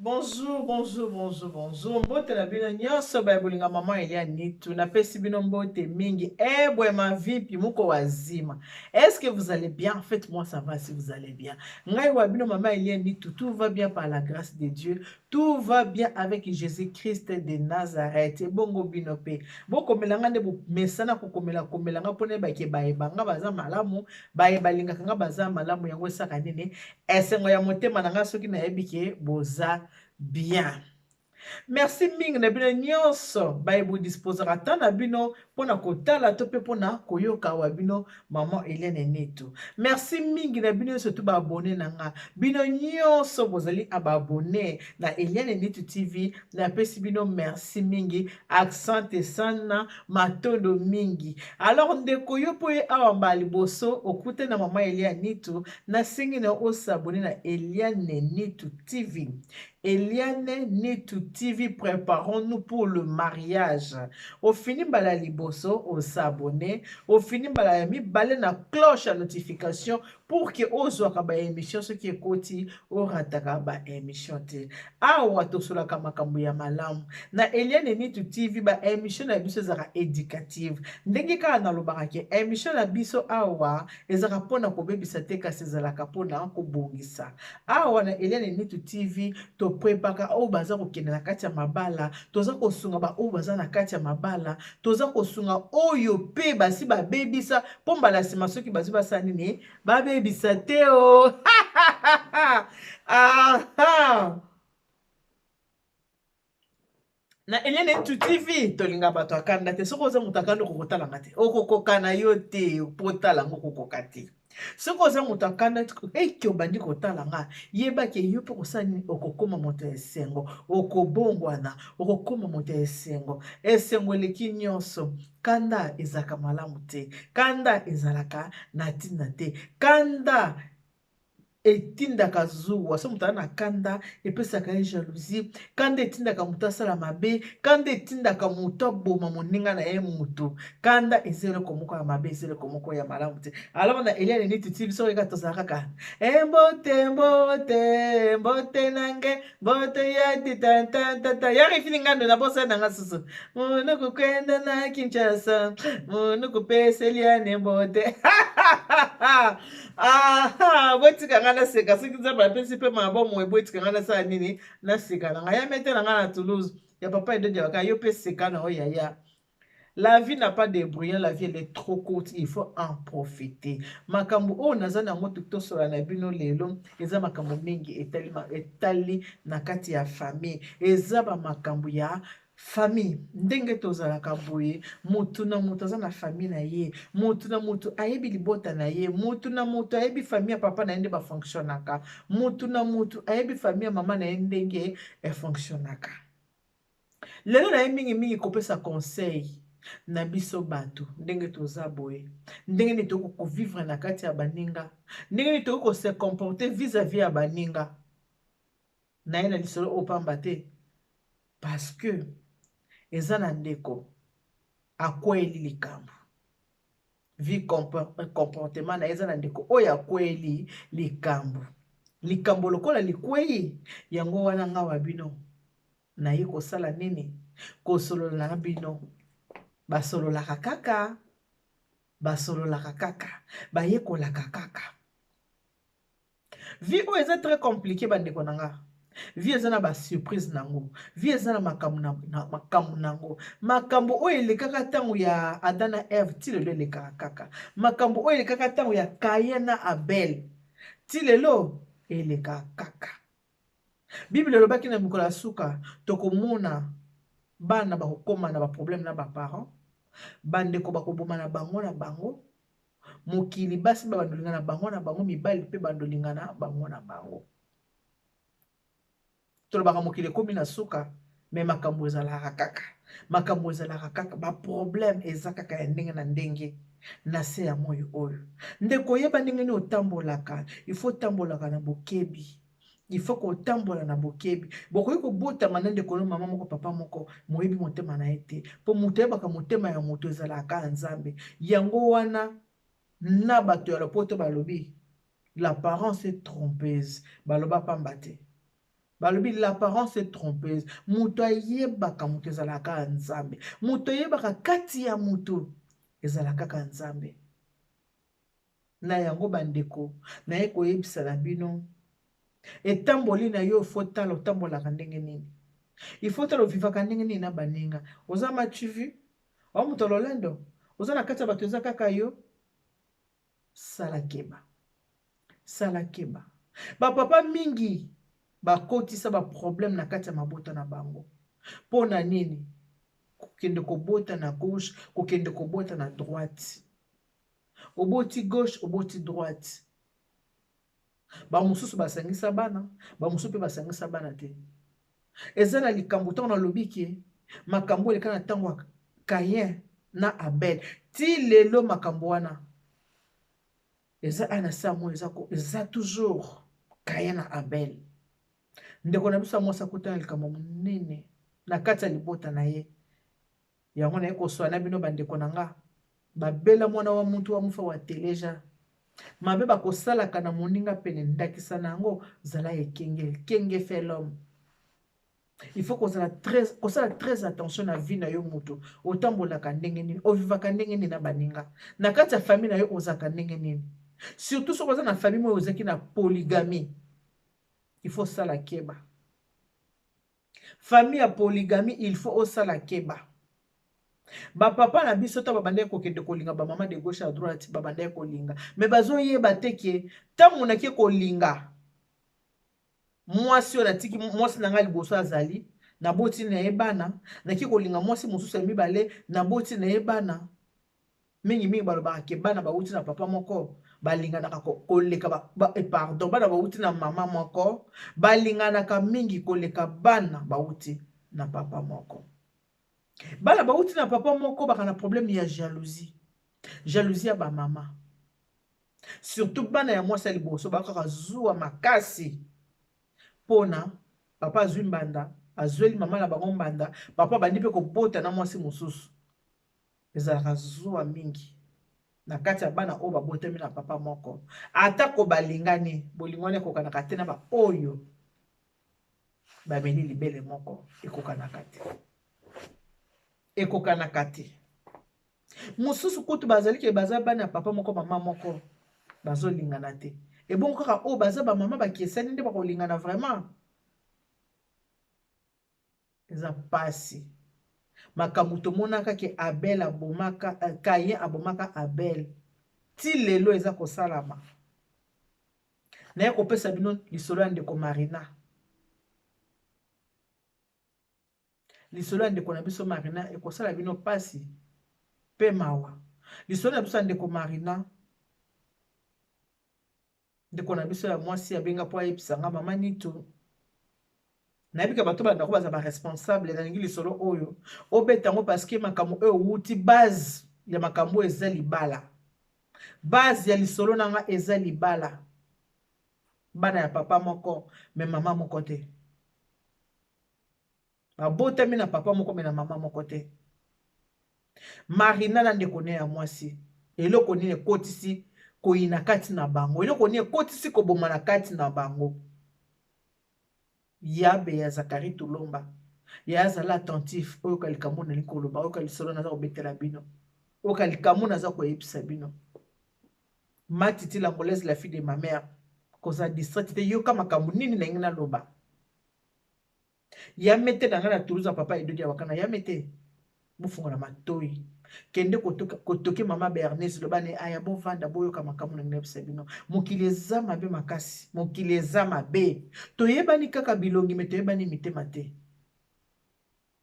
Bonjour, bonjour, bonjour, bonjour. Mbote na bino nyonso bayebulinga mama Elia Nitu. Napesi bino mbote mingi. Eh, bwe ma vipi muko wazima. Est-ce que vous allez bien? En fait, moi ça va si vous allez bien. Ngai wa bino mama Elia Nitu. Tout va bien par la grâce de Dieu. Tout va bien avec Jésus-Christ de Nazareth. Bongo bino pe. Boko melanga ne bu mesana ko komela nga pone ba ke baebanga baza malamu. Baebalinga kanga baza malamu yango saka nene. Esengo ya motema na nga soki na yebi ke boza bien. Merci mingi na bino nyonso bayebu disposera ata na bino mpona kotala to mpe mpona koyoka wa bino mama Eliane Netu. Merci mingi na bino nyonso to baabone na nga bino nyonso bozali abaabone na Eliane Netu TV. Napesi bino merci mingi, accente sana, matondo mingi. Alors ndeko yo mpo ye awa mba liboso okute na mama Eliane Netu, nasengi na osabone na Eliane Netu TV. Eliane Netu TV, préparons-nous pour le mariage. Au fini bala liboso, au s'abonner. Au fini bala mi balé na cloche à notification pour que ozwaka ba émission ce qui est koti o rataka ba émission te. Awa tosola makambo ya malamu. Na Eliane Netu TV ba émission na biso zara éducative. Ndenge kaka na lobaka ke émission na biso awa ezaka pona ko bebisa te kasi ezalaka pona ko bongisa. Awa na Eliane Netu TV to prepaka o baza kokende na kati ya mabala, toza kosunga ba o baza na kati ya mabala, toza kosunga oyo pe basi babebisa mpo mbala nsima soki bazwi basala nini babebisa te o. Na Eliane Netu TV tolinga bato akanda te, soki oza moto akanda okokotalanga te, okokokana yo te po otalango okokoka te. Soki oza moto akanda eki obandi kotala nga yebaki yo mpe kosala nini okokóma moto ya esengo, okobongwana okokóma moto ya esengo. Esengo eleki nyonso. Kanda ezalaka malamu te, kanda ezalaka na ntina te, kanda etindaka zuwa. So moto aza na kanda epesaka ye jalousie, kanda etindaka moto asala mabe, kanda etindaka moto aboma moninga na ye moto. Kanda eza eloko moko ya mabe, eza eloko moko ya malamu te. Alors na Eliane Netu TV so oyeka tozala kaka mbote mbote mbote nange mbote ya titantantata yarifini ngando na bosa nanga susu munuku kwenda na Kinshasa munuku pesa Eliane mbote. Botika nga naseka soki nzambe apesi mpe mabomo ebotika nga nasala nini naseka na nga ya mete na nga na Toulouse ya papa edodi baka yo mpe seka na oyo yaya. La vie n'a pas de brillant, la vie elle est trop courte, il faut en profiter. Makambo o naza nango tosola na bino lelo eza makambo mingi etali na kati ya famille, eza ba makambo ya famille. Ndenge tozalaka boye, mutu na mutu aza na famille na ye, mutu na mutu ayebi libota na ye, mutu na mutu ayebi famille ya papa na ye nde bafonctionnaka, mutu na mutu ayebi famille ya mama na ye ndenge efonctionnaka. Lelo na ye mingi kopesa conseil na biso bato ndenge toza boye, ndenge nini tokoki kovivre na kati ya baninga, ndenge nini tokoki kose comporter vis-à-vis ya baninga na ye na lisolo opamba te, parce que eza na ndeko akweli likambo vi comportement na ye eza na ndeko oyo akweli likambo lokola likwei yango wana nga wa bino na ye kosala nini kosolola na bino. Basololaka kaka bayekolaka kaka. Vie oyo eza très compliqué bandeko na nga. Vie eza na basurprise nango, vie eza na makambo nango, makambo oyo elekaka ntango ya Adam na Eve ti lelo elekaka kaka, makambo oyo elekaka ntango ya Kain na Abel ti lelo elekaka kaka. Bible elobaki na mikolo ya suka tokomona bana bakokóma na baproblème na baparent, bandeko bakoboma na bango, mokili basi babandolinga na bango, mibali mpe bandolinga na bango. Tolobaka mokili ekomi na suka, me makambo ezalaka kaka, baproblème eza kaka ya ndenge na ndenge na se ya moi oyo. Ndeko oyeba ndenge nini otambolaka, il faut otambolaka na bokebi, il faut kotambola na bokebi. Bokoki kobotama na ndeko mama moko papa moko moyebi motema na ye te, mpo moto oyebaka motema ya moto ezalaka ya Nzambe. Yango wana na bato ya lopoto balobi l'apparence est trompeuse, baloba pamba te. balobi l'apparence est trompeuse. Mutu ayebaka mutu ezalaka nzambe. Mutu ayebaka kati ya mutu ezalaka kaka nzambe. Na yango bandeko, naye koyebisa na bino. Etamboli na yo faut tala otambolaka ndenge nini. Il faut tala ovivaka ndenge nini na baninga. Oza machivu, o mutu lolendo. Oza na kati ya bato eza kaka yo. Sala keba. Sala keba. Ba papa mingi bakotisa ba problème na kati ya mabota na bango. Pona nini? Kokende kobota na gauche, kokende kobota na droite. Oboti gauche, oboti droite. Ba mususu basangisa bana, ba mususu pe basangisa bana te. Eza na likambo ntango nalobi ke makambo eleka na ntango ya Caïn na Abel. Ti lelo makambo wana. Eza ana samo eza toujours Caïn na Abel. Ndeko na biso mwasa kutana likambo munene na kati ya libota na ye. Yango na ye koswana bino bandeko na nga. Babela mwana wa muntu wa mufa wa teleja. Mabe bakosalaka na moninga pene ndakisa na yango zala ekenge fait l'homme. Il faut qu'on sala très attention na vie na yo mutu. Otambolaka ndenge nini, ovivaka ndenge nini na baninga. Na kati ya famille na yo ozaka ndenge nini. Surtout si oza na famille mo ozaki na polygamie. Il faut sala keba. Famille à polygamie, il faut osala keba. Ba papa na biso ta babande ko kende kolinga ba mama de gauche à droite babande ko linga. Mais bazo yeba teke tamu na ke kolinga. Mwasi ona tiki mwasi na ngali boso azali na boti na ebana na ke kolinga mwasi mususu ya mibale na boti na ebana. Mingi baloba ke bana ba uti na papa moko balinga na koleka pardon bana ba uti na mama moko balinga na ka mingi koleka bana ba uti na papa moko. Bana ba uti na papa moko baka na problème ya jalousie. Jalousie ya ba mama. Surtout bana ya mwasi liboso baka zuwa makasi. Pona papa azwi mbanda, azweli mama na bango mbanda, papa bandi pe ko bota na mwasi mususu. Ezalaka zuwa mingi. Na kati ya bana oyo babotami na papa moko. Ata ko balingani, bolingwane kokanaka te na ba oyo. Bameni libele moko ekokanaka te. Ekokanaka te. Mususu kutu bazali ke baza bana papa moko mama moko bazo lingana te. Et bon kaka o baza ba mama ba kiesani nde bako lingana vraiment. Eza pasi. Makamuto monaka ke Abel abomaka Caïn abomaka Abel. Ti lelo eza ko salama. Na ye kopesa bino lisolo ya ndeko Marina. Lisolo ya ndeko na biso Marina ekosala bino pasi pe mawa. Lisolo ya biso ya ndeko Marina ndeko na biso ya mwasi abenga po ayebisanga mama nitu. Nayebika bato bandako baza ba responsable na ngi lisolo oyo obetango parce que makambo oyo wuti base ya makambo eza libala. Base ya lisolo nanga eza libala. Bana ya papa moko me mama moko te. Babotami na papa moko me na mama moko te. Marina na ndeko ne ya mwasi eloko nini ekotisi koyina kati na bango. Eloko nini ekotisi koboma na kati na bango. Yabe ya Zakari Tulomba ya azala attentif oyo kalikamu na likoloba oyo kalisolo naza kobetela bino oyo kalikamu naza koyebisa bino. Matiti la Ngolaise la fille de ma mère koza distraite te yoka makambo nini na ngi na loba. Ya mete na nga na Toulouse papa edodi ya wakana ya mete bufunga na matoi kende kotoke mama Bernice lobane aya bo vanda boyo kama kamu na ngepsa bino mokileza mabe makasi mokileza mabe toyebani kaka bilongi metoyebani mitema te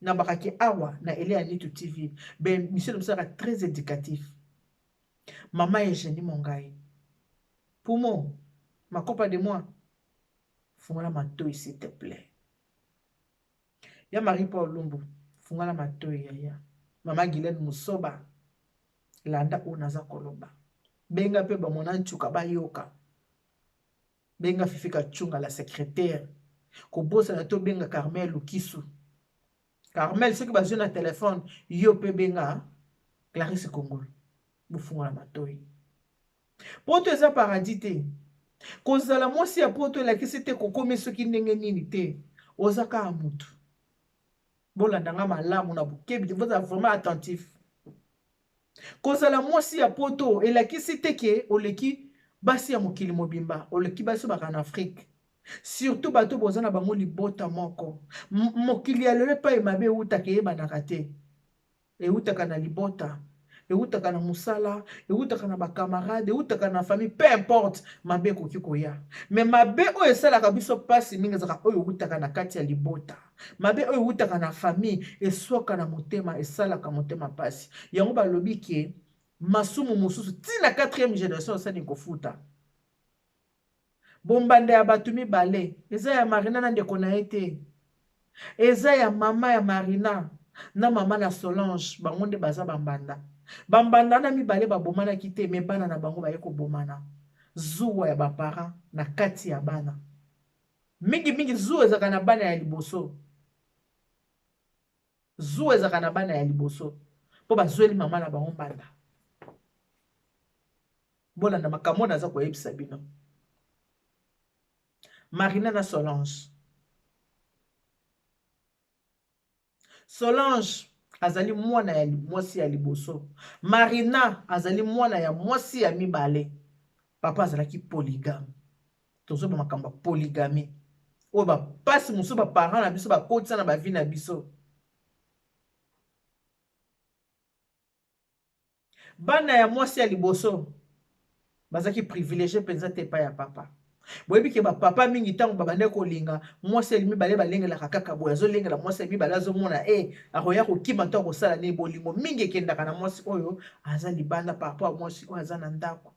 na bakaki awa na Elea Nitu TV ben monsieur sera très éducatif. Maman Eugénie Mongai Poumo ma copa de moi funga matoi s'il te plaît. Ya Marie Paul Lumbu funga matoi ya Mama Guylaine Musoba landa onaza koloba benga pe ba mona nchuka bayoka benga fifika chunga la secrétaire ko bosa na to benga Carmel Lukisu Carmel ce qui bazio na téléphone yo pe benga Clarisse Kongolo bufunga matoi poto eza paradis te kozala mwasi ya poto la kisite ko komeso ki ndenge nini te ozaka amutu bolandanga malamu na bukebi vous êtes vraiment attentif kozala mwasi ya poto elakisi teke oleki basi ya mokili mobimba oleki basi baka na Afrique surtout bato boza na bango libota moko mokili ya lelo pa emabe eutaka eyebanaka te eutaka na libota eutaka na musala eutaka na bakamarade eutaka na famille peu importe mabe ekoki koya me mabe oyo esalaka biso mpasi mingi ezaka oyo eutaka na kati ya libota mabe oyo eutaka na famille eswaka na motema esalaka motema mpasi yango balobi ke masumu mosusu ntina 4e génération osali kofuta bombanda ya bato mibale eza ya Marina na ndeko na ye te eza ya mama ya Marina na mama na Solange bango nde baza bambanda bambanda na mibale babomanaki te me bana na bango baye kobomana zuwa ya bapara na kati ya bana mingi zuwa ezaka na bana ya liboso zuwa ezaka na bana ya liboso mpo bazweli mama na bango mbanda bolanda makambo naza koyebisa bino Marina na Solange azali mwana ya mwasi ya liboso Marina azali mwana ya mwasi ya mibale papa azalaki polygame tozoba makambo polygamie oyo bapasi mosusu baparent na biso bakotisa na bavi na biso bana ya mwasi ya liboso bazalaki privilégié mpenza te epai ya papa boyebi ke bapapa mingi ntango babande kolinga mwasi ya mibale balengelaka kaka boye azolengela mwasi ya mibale azomona akoya kokima to akosala ne bolingo mingi ekendaka na mwasi oyo aza libanda papa mwasi oyo aza na ndako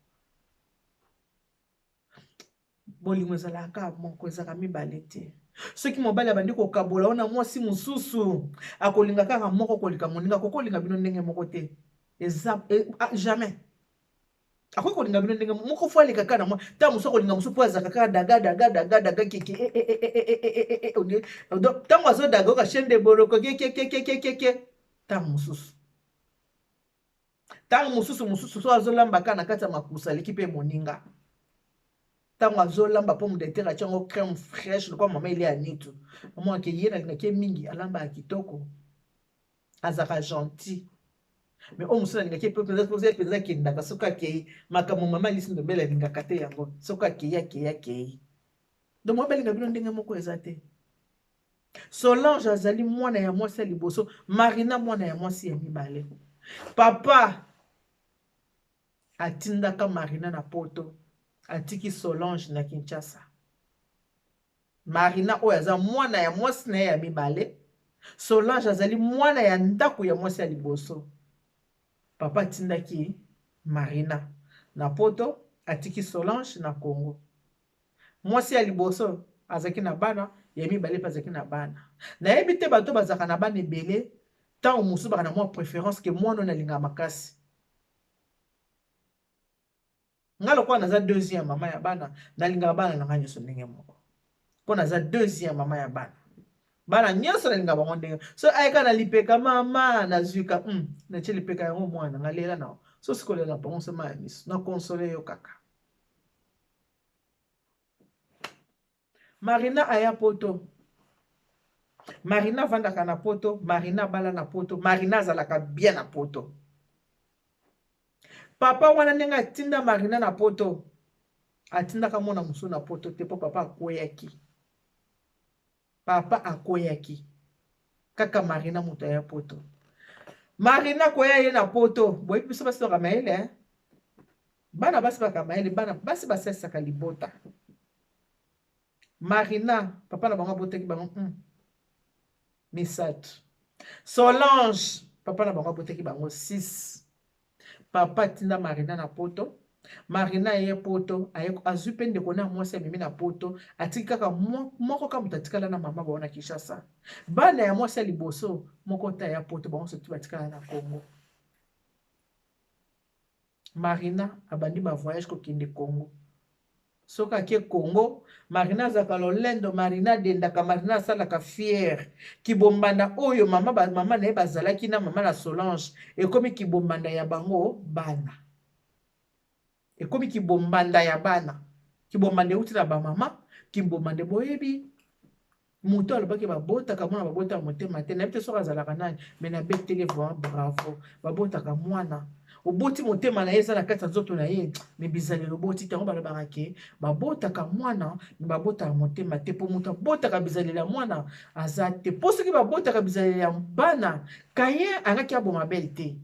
bolingo ezalaka moko ezalaka mibale te soki mobali abandi kokabola ona mwasi mosusu akolinga kaka moko kolika moninga kokolinga bino ndenge moko te jamais akoki kolinga bino ndenge moko fo aleka kaka na mwa ntango mosu akolinga mosu mpo azaka kaka daga keke ntango azodaga oka chaine de boroko kekekekekekeke ntango mosusu so azolamba kaka na kati ya makusa aleki mpe moninga ntango azolamba mpo modetere atia yango crème fraîche lokwa mama ele ya nitu omonake ye nalingaki mingi alamba ya kitoko azaka gentil mais oyo mosusu alingaki mpenza akendaka soki akei makambo mama Alice Ndombele alingaka te yango soki akei donc mwa balinga bino ndenge moko eza te Solange azali mwana ya mwasi ya liboso Marina mwana ya mwasi ya mibale papa atindaka Marina na poto atiki Solange na Kinshasa Marina oyo aza mwana ya mwasi na ye ya mibale Solange azali mwana ya ndako ya mwasi ya liboso papa atindaki Marina na poto atiki Solange na Congo mwasi ya liboso azaki na bana ya mibale pa azaki na bana nayebi te bato bazaka na bana ebele ntango mosusu baka na mwa préférence ke mwana oyo alingaka makasi nga lokola naza deuxième mama ya bana nalingaka bana na nga nyonso ndenge moko mpo naza deuxième mama ya bana nyonso nalingaka bango ndenge so ayeka na lipeka mama nazwika natie lipeka yango mwana nga lela na so sikolela bango sema ya miso na konsole yo kaka Marina aya poto Marina vandaka na poto Marina bala na poto Marina azalaka bien na poto papa wana ndenge atinda Marina na poto atindaka mwana mosusu na poto te mpo papa akweyaki kaka Marina moto ya poto Marina koya ye na poto boyebi biso basi baka mayele bana basi baka mayele bana basi basalisaka libota Marina papa na bango abotaki bango misato Solange papa na bango abotaki bango 6 papa atinda Marina na poto Marina ye poto azwi mpe ndeko na mwasi amemi na poto atiki kaka moko ka moto atikala na mama bango na Kinshasa bana ya mwasi ya liboso moko ta ya poto bango soki batikala na Congo Marina abandi ba voyage kokende Congo soki ake Congo Marina azaka lolendo Marina dendaka Marina asalaka fiere kibombanda oyo mama na ye bazalaki na mama na Solange ekomi kibombanda ya bango bana ekomi kibombanda ya bana kibombanda euti na bamama kibombanda boyebi moto alobaki babotaka mwana babotaka motema te nayebi te soki azalaka nani me nabeteli vraiment bravo babotaka mwana oboti motema na ye eza na kati ya nzoto na ye me bizaleli oboti ntango balobaka ke babotaka mwana me babotaka motema te mpo moto abotaka bizaleli ya mwana aza te mpo soki babotaka bizaleli ya bana kaye angaki aboma bele te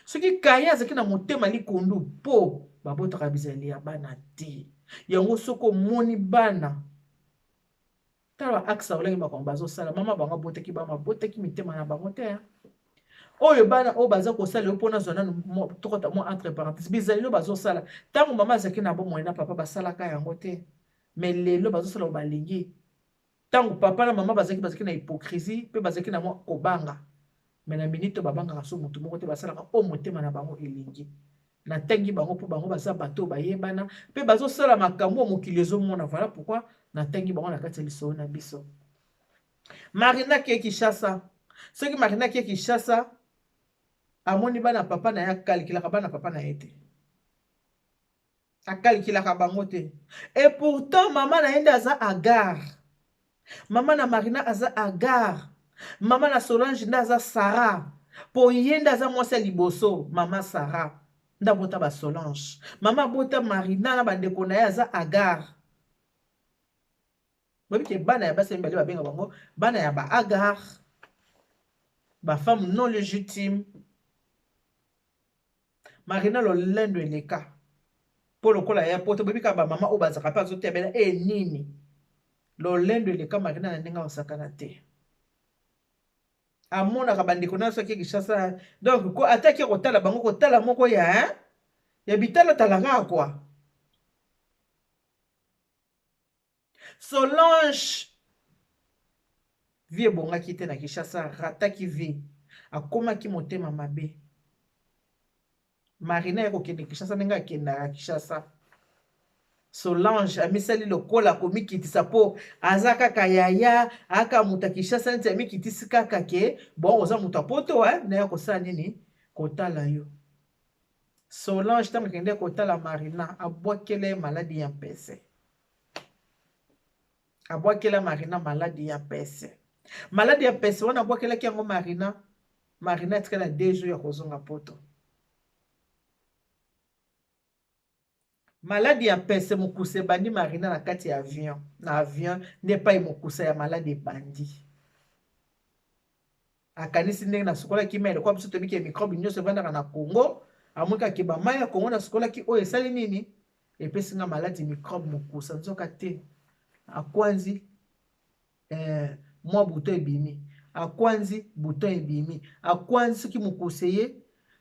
soki kaye azalaki na motema likundu mpo babotaka bizaleli ya bana te yango soki omoni bana tala aksa olengi makambo bazosala mama bango abotaki babotaki mitema na bango te oyo bana oyo baza kosala yo mpona zwa nanu tokota mwa entre parenthèse bizaleli oyo bazosala ntango mama azalaki na bomoi na papa basalaka yango te me lelo bazosala oyo balingi ntango papa na mama bazalaki na hypocrisie mpe bazalaki na mwa kobanga me na minute babangaka so motu moko te basalaka o motema na bango elingi natangi bango mpo bango baza bato oyo bayebana mpe bazosala makambo oyo mokili ezomona voilà pourquoi natangi bango na kati ya lisolo na biso. Marina ki Kinshasa soki Marina ki Kinshasa amoni bana papa na ye akalikilaka bana papa na ye te akalikilaka bango te et pourtant mama na ye nde aza Agar mama na Marina aza Agar mama na Solange nde aza Sara po ye nde aza mwasi ya liboso mama Sara nde abota ba Solange mama abota Marina na bandeko na ye aza Agar bobike bana ya basi mibale babenga bango bana ya ba Agar ba femme non légitime. Marina lolendo eleka po lokola ya poto bobika ba mama o bazaka pa zote bela nini lolendo eleka Marina na ndenge osakana te amona ka bandeko na soki Kinshasa donc ko ataki kotala bango kotala moko ya bitala talanga kwa Solange vie bongaki te na Kinshasa rataki vie akomaki motema mabe Marina ya kokende Kinshasa ndenge akendaka Kinshasa Solange amisali lokola komikitisa po aza kaka yaya aka muta Kinshasa nti amikitisi kaka ke bon oza muta poto na ya kosala nini kotala yo Solange ntango akende kotala Marina abwakele maladi ya mpese abwakela Marina maladi ya mpese maladi ya mpese wana abwakelaki yango Marina atikala 2 jours ya kozonga poto maladi ya mpese mokuse bandi Marina na kati ya avion na avion nde pai mokusa ya maladi ebandi akanisi ndenge na sukolaki mai lokwa biso tobiki microbe nyonso evandaka na Congo amwekaki bamai ya Congo na sukolaki oyo esali nini epesinga maladi microbe mokusa nzoka te akwanzi mwa buto ebimi akwanzi buto ebimi akwanzi soki mokuse ye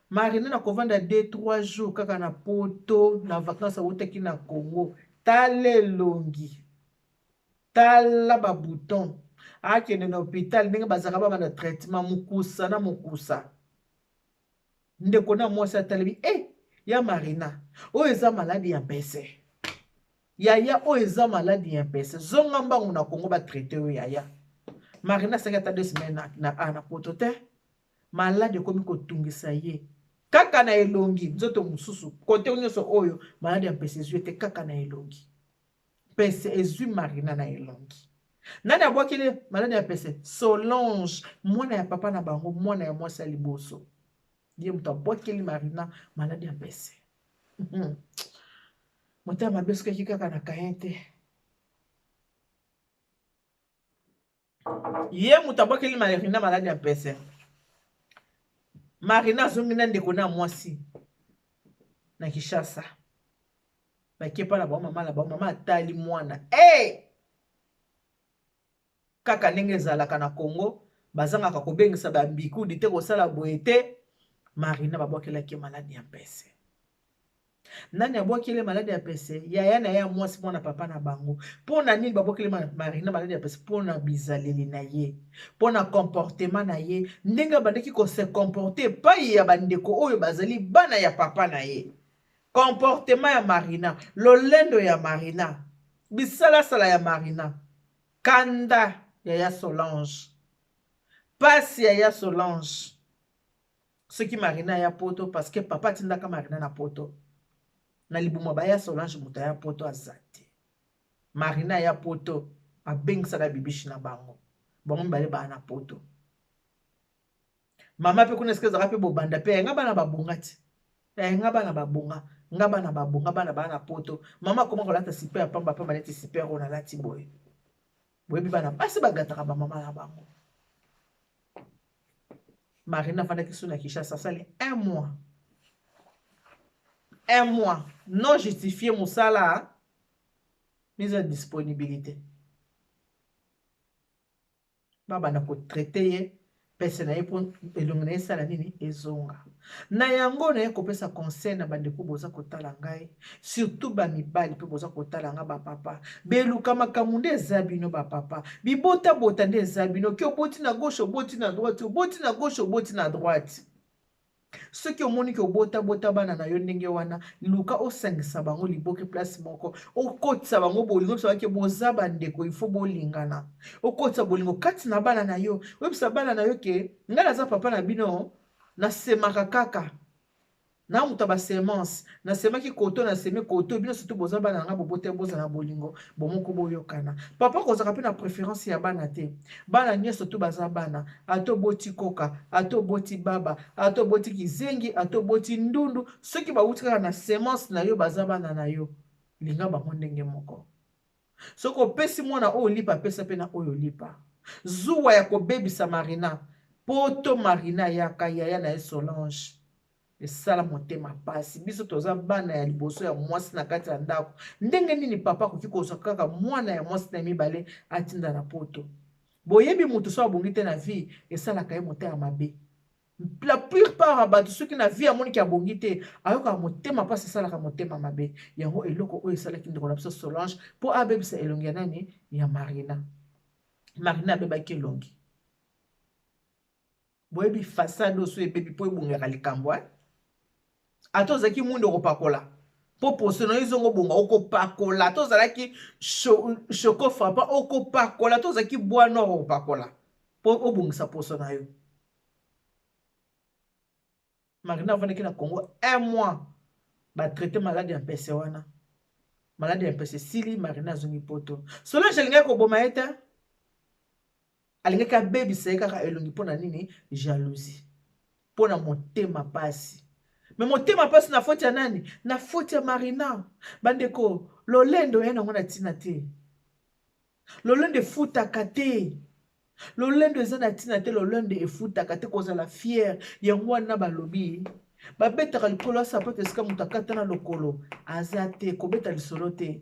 Marina na kovanda 2-3 jours kaka na poto na vacances awutaki na Congo tala elongi tala ba bouton akende na hôpital ndenge bazaka baba na traitement mokusa na mokusa ndeko na mwasi atalebi ya Marina oyo eza maladi ya mpese yaya oyo eza maladi ya mpese zonga mbangu na Congo batraite oyo yaya Marina asengi ata 2 semaines na poto te maladi ekomi kotungisa ye kaka na elongi nzoto mosusu kote nyonso oyo maladi ya mpese ezwi ete kaka na elongi mpese ezwi Marina na elongi nani abwakili maladi ya mpese Solange mwana ya papa na bango mwana ya mwasi ya liboso ye moto abwakili Marina maladi ya mpese motema mabe sokaki kaka na kayen te ye moto abwakili Marina maladi ya mpese Marina azongi na ndeko na mwasi na Kinshasa bakepa na mama na mama atali mwana kaka ndenge ezalaka na Congo bazangaka kobengisa bambikudi te kosala boye te Marina babwakelaki maladi ya mpese nani abwakile maladi ya mpese yaya na ya mwasi mwana papa na bango mpona nini babwakile Marina maladi ya mpese mpona bizaleli na ye mpona comportement na ye ndenge bandeki kose comporte epai ya bandeko oyo bazali bana ya papa na ye comportement ya Marina lolendo ya Marina bisalasala ya Marina kanda ya Solange pasi ya Solange soki Marina ya poto parce que papa tindaka Marina na poto na libuma baya Solange moto ya poto azate Marina ya poto abengisaka bibishi na bango bango mibale baa na poto. Mama pe kuna eske ezalaka mpe bobanda mpe nga bana babunga ti nga bana babunga nga bana babunga bana baa na poto. Mama akoma kolata sipe ya pamba pamba neti sipe yango nalati boye. Boyebi bana basi bagataka bamama na bango. Marina afandaki so na Kinshasa asali 1 mois. 1 mois non justifié mosala mise à disponibilité. Babanda kotraite ye pese na ye mpo elongi na ye esala nini ezonga. Na yango na ye kopesa conseil na bandeko boza kotala ngai surtout bamibali mpe boza kotala nga bapapa beluka makambo nde eza bino bapapa bibota bota nde eza bino ki oboti na gauche oboti na droite oboti na gauche oboti na droite. Soki omoni ki obota bota bana na yo ndenge wana luka osangisa bango liboke place moko okotisa bango bolingo sobaki boza bandeko ifo bolingana okotisa bolingo kati na bana na yo oyebisa bana na yo ke ngai naza papa na bino nasemaka kaka na muta ba semence nasemaki koto nasemi koto bino surtout boza bana nga bobote boza na bolingo bomoko boyokana papa kozaka pe na préférence ya bana te bana nyonso tu baza bana ato boti koka ato boti baba ato boti kizengi ato boti ndundu soki bawuti kaka na semence na yo baza bana na yo linga bango ndenge moko soki opesi mwana oyo lipa apesa pe na oyo lipa zuwa ya kobebisa Marina poto Marina yaka yaya na ye Solange esala motema pasi biso toza bana ya liboso ya mwasi na kati ya ndako ndenge nini papa koki kozwa kaka mwana ya mwasi na mibale atinda na poto boyebi mutu so abongi te na vie esalaka ye motema mabe la plupart ya bato soki na vie amoniki abongi te ayokaka motema pasi esalaka motema mabe yango eloko oyo esalaki ndeko na biso Solange mpo abebisa elongi ya nani ya Marina. Marina abebaki elongi boyebi fasade oso ebebi mpo ebongaka likambo ata ozalaki mwindu okopakola mpo poso na yo ezongo bonga okopakola ata ozalaki shoko frapa okopakola ata ozalaki bois noir okopakola mpo obongisa poso na yo. Marina avandaki na Congo 1 mois batraite malade ya mpese wana malade ya mpese sili Marina azongi poto. Solange alingaki koboma ye te alingaki abebisa ye kaka elongi mpo na nini jalousie mpo na motema pasi. Mais motema pasi na faute ya nani? Na faute ya Marina. Bandeko, lolendo ya nango na tina te. Lolendo efutaka te. Lolendo eza na tina te, lolendo efutaka te kozala fier. Yango wana balobi. Babetaka likolo asa pote esika mutu akata na lokolo. Aza te, kobeta lisolo te.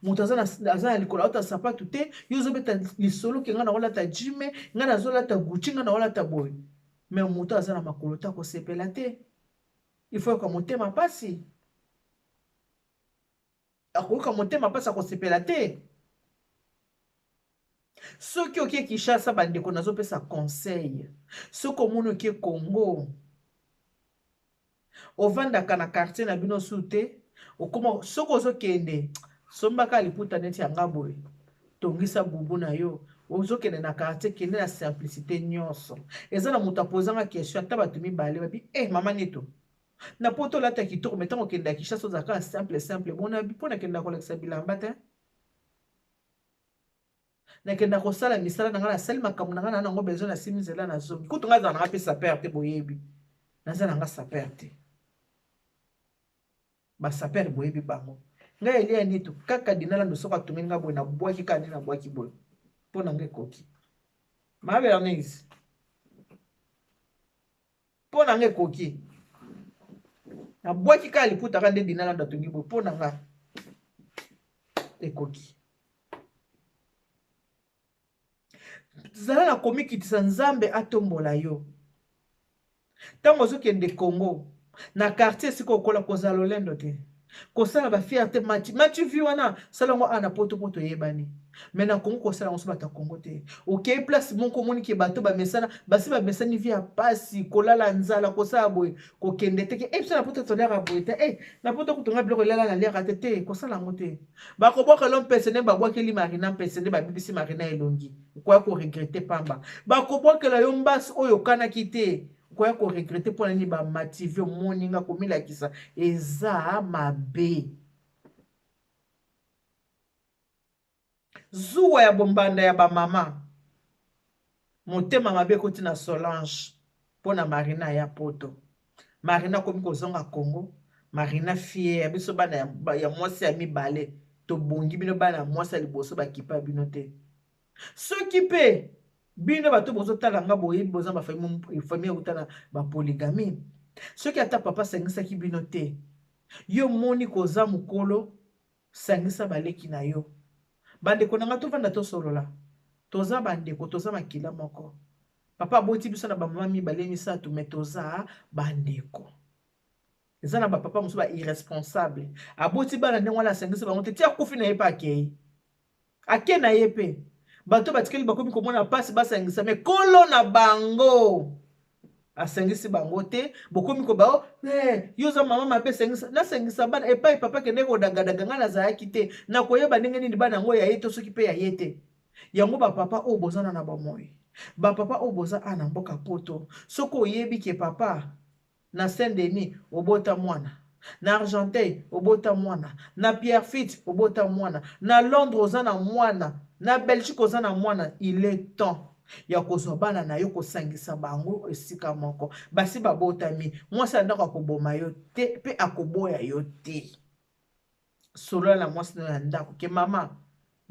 Mutu aza na likolo ata sapatu te, yo zobeta lisolo ke nga na olata jime, nga na zolata Gucci, nga na olata boy. Mais mutu aza na makolo ta kosepela te. Il faut que motema pasi. Akoka motema pasi akosepela te. Soki okie Kinshasa bandeko nazopesa conseil. Soki omoni okie Congo ovandaka na quartier na bino sute okoma soki ozokende sombaka liputa neti ya ngaboye tongisa bubu na yo ozokende na quartier kende na simplicité nyonso eza na moto apozanga question ata bato mibale babi mama neto na poto lata kitoko metango okende ya Kinshasa ozalaka simple bona mpo nakenda kolekisa bilamba te nakenda kosala misala na nga nasali makambo na nga na nango besoin na simi nzela na zongi kutu nga aza na nga mpe saper te boyebi naza na nga saper te basaper boyebi bango ngai elia nito kaka dinalando soko atongeli nga boye nabwaki kaka nde nabwaki boye mpo na nga ekoki mabe ernise mpo na nga ekoki nabwaki kaka liputa ka nde dinalando atongi boye mpo na nga ekoki zala na komikitisa nzambe atombola yo ntango ozokende Congo na quartier sika okola kozala lolendo te kosala bafierté mati vi wana salango ana poto yebani mais na Congo kosala ngo so bata Congo te okei place moko omoni ke bato bamesana basi bamesani vi ya pasi kolala nzala kosala boye kokende te ke biso na poto tolera boye te na poto kutonga biloko elala na lera te kosala ngo te bakobwaka lo mpese nde babwakeli Marina mpese nde babibisi Marina elongi okoya koregrete pamba bakobwakela yo mbasi oyo okanaki te koya koregrete mpona nini bamative omoninga komilakisa eza mabe zuwa ya bombanda ya bamama motema mabe koti na Solange pona Marina ya poto. Marina komi kozonga Congo. Marina fie ya biso bana ya mwasi ya mibale to bongi bino bana mwasi ya liboso bakipa bino te. Soki pe bino bato bozotala nga boye boza ba famille utana ba polygamie. Soki ata papa sangisaki bino te. Yo moni koza mukolo sangisa baleki na yo. Bandeko nanga tovanda tosolola. Toza bandeko toza makila moko. Papa boti biso na ba mama mibale misato me toza bandeko. Eza na ba papa musu ba irresponsable. Aboti bana ndenge wana sangisa bango te tia kufi na ye pa akei. Ake na ye pe. Bato batikeli bakomi komona pasi basangisa me kolo na bango. Asangisi bango te bokomi ko bao yoza mama mabe sangisa na sangisa bana epai papa kende ko dagadaga nga na zayaki te na koyeba ndenge nini bana ngo ya yeto soki pe ya yete yango ba papa o bozana na bamoyi ba papa o boza ana mboka poto soko oyebi ke papa na Saint-Denis obota mwana na Argenteuil obota mwana na Pierrefitte obota mwana na Londres ozana mwana na Belgique ozana mwana il est temps ya kozwa bana na yo kosangisa bango esika moko basi babotami mwasi andako akoboma yo te pe akoboya yo te solola na mwasi na ndako ke mama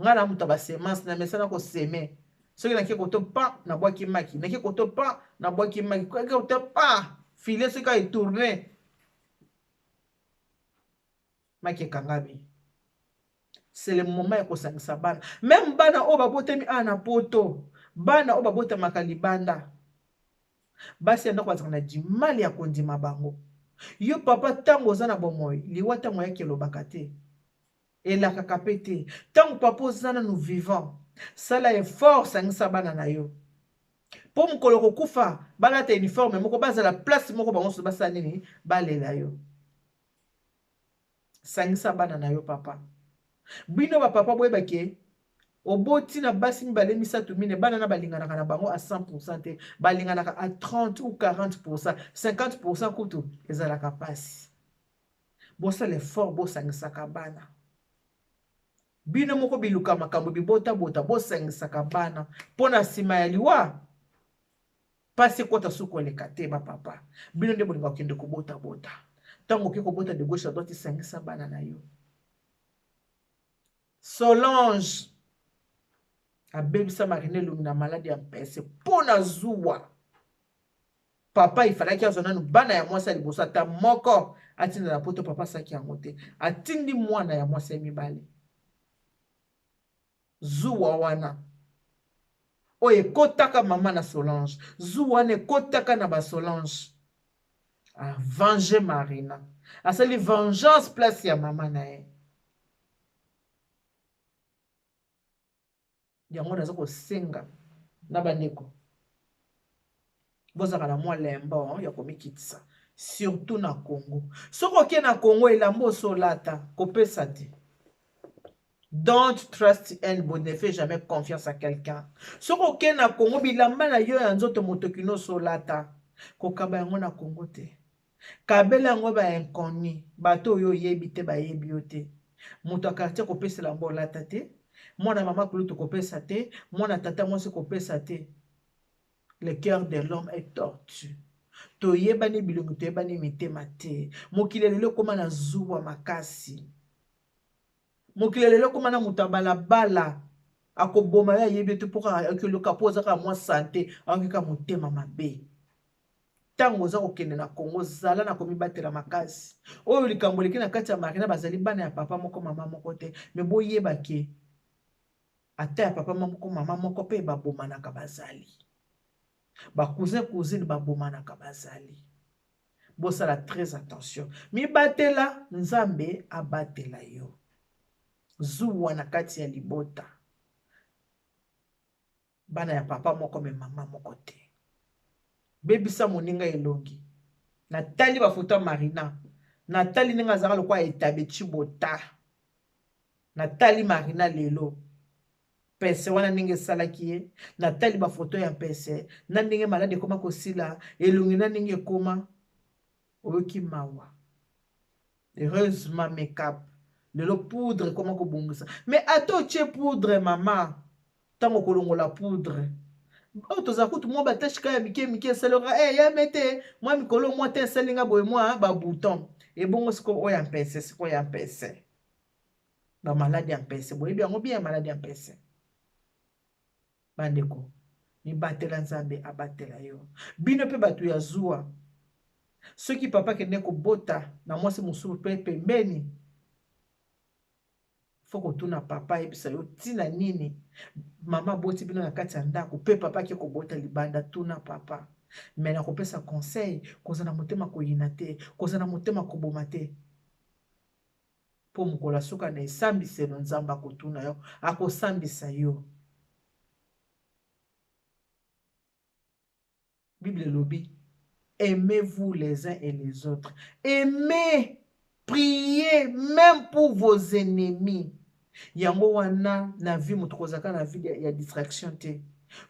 nga na muta basemence na mesana koseme soki nake koto pa na bwaki maki nake koto pa na bwaki maki nake koto pa filet soki etourne maki ekangami. C'est le moment ya kosangisa bana même bana o babotami ana poto bana o babota makalibanda basi andako bazaka na dimali ya kondima bango yo papa tango oza na bomoi liwa tango yaki elobaka te elakaka pe te tango papa oza nanu vivant sala effort sangisa bana na yo po mokolo kokufa balata uniforme moko bazala place moko bango so basala nini balela yo sangisa bana na yo papa bino ba papa boyebake oboti na basi mibale misato mine bana na balinganaka na bango à 100% te balinganaka à 30 ou 40%, 50% kutu ezalaka pasi bosala effort bosangisaka bana bino moko biluka makambo bibota bota bosangisaka bana mpona nsima ya liwa pasi ekota suku eleka te bapapa bino nde bolinga kokende kobota bota ntango oke kobota de gauche à droite esangisa bana na yo. Solange abebisa Marina elongi na maladi ya mpese mpona zuwa papa ifalaki azwa nanu bana ya mwasi ya liboso ata moko atinda na poto papa asaki yango te atindi mwana ya mwasi ya mibale zuwa wana oyo ekotaka mama na Solange zuwa wana ekotaka na basolange avange Marina asali vengeance place ya mama na ye. Yango naza kosenga na bandeko bozaka na mwa lembo ya komikitisa surtout na Congo soko oke na Congo elambo solata kopesa te. Don't trust and ne fais jamais confiance à quelqu'un. Soko oke na Congo bilamba na yo ya nzoto motokino solata kokaba yango na Congo te kabela yango ba inconnu bato oyo yebi te ba yebi yo te moto quartier kopesela mbo lata te mwana mama kulutu kopesa te mwana tata mwasi kopesa te. Le cœur de l'homme est tortu toyebani bilongo toyebani mitema te mokili lelo koma na zuwa makasi mokili lelo koma na moto balabala akoboma ya yebi te mpoka akeloka po ozaka mwa sante akeka motema mabe. Tango oza kokende na Congo zala na komibatela makasi oyo likambo leki na kati ya Marina bazali bana ya papa moko mama moko te me boyeba ke ata ya papa moko mama moko pe babomanaka bazali ba cousine babomanaka bazali bosala très attention mibatela nzambe abatela yo zuwa na kati ya libota bana ya papa moko me mama moko te bebisa moninga elongi natali bafoto Marina natali ninga azaka lokwa etabe chibota natali Marina lelo pese wana ninge esalaki ye natali bafoto ya pese na ndenge malade ekoma kosila elongi na ndenge ekoma oyoki mawa heureusement make-up lelo poudre comment kobongisa mais ato tie poudre mama tango kolongola poudre oyo toza kutu mwa batashika ya mike mike esalaka ya mete mwa mikolo mwa te esalinga boye mwa babouton ebongo sikoyo oyo ya mpese sikoyo ya mpese bamaladi ya mpese boyebi yango bien maladi ya mpese bandeko mibatela nzambe abatela yo bino mpe bato ya zuwa soki papa kende kobota na mwasi mosusu mpe pembeni fo kotuna papa ayebisa yo ntina nini mama boti bino na kati ya ndako mpe papa ake kobota libanda tuna papa me na kopesa conseil koza na motema koyina te koza na motema koboma te mpo mokolo asuka na esambiselo nzambe akotuna yo akosambisa yo Bible elobi aimez-vous les uns et les autres aimez priez même pour vos ennemis yango wana na vie moto kozaka na vie ya distraction te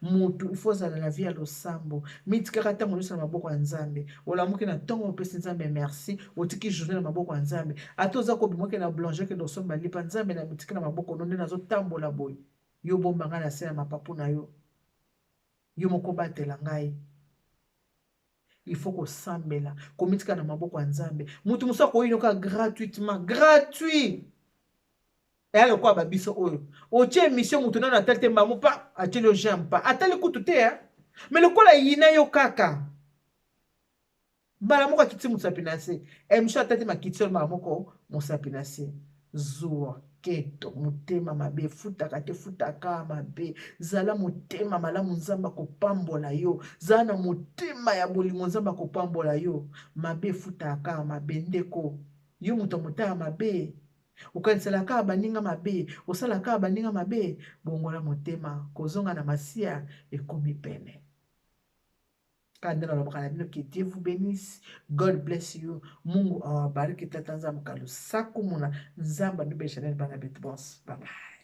moto il faut zala na vie ya losambo mitikaka ntango nyonso na maboko ya nzambe olamuki na ntongo opesi nzambe merci otiki journée na maboko ya nzambe ata oza kobimwaki na boulanger kende osomba lipa nzambe na mitiki na maboko no nde nazotambola boye yo bombanga na se ya mapapu na yo yo moko batela ngai il faut kosambela komitika na maboko ya nzambe mutu mosu akoyinoka gratuitement gratuit eya lokola babiso oyo otie émission mutu nano atali te mbamo mpa atieli yo jean mpa atali kutu te me lokola yina yo kaka mbala moko akiti mosapi na se émission atali te makiti yo mbala moko mosapi na se zuwa keto motema mabe futaka te futaka mabe zala motema malamu nzambe akopambola yo zala na motema ya bolingo nzambe akopambola yo mabe futaka mabe ndeko yo moto motaya mabe okanisaka baninga mabe osalaka baninga mabe bongola motema kozonga na masia ekomi pene kanda nalobaka na bino que Dieu vous bénisse. God bless you. Mungu awabariki tata nzambe kalusaku muna nzamba nube chanel bana betu boss. Bye bye.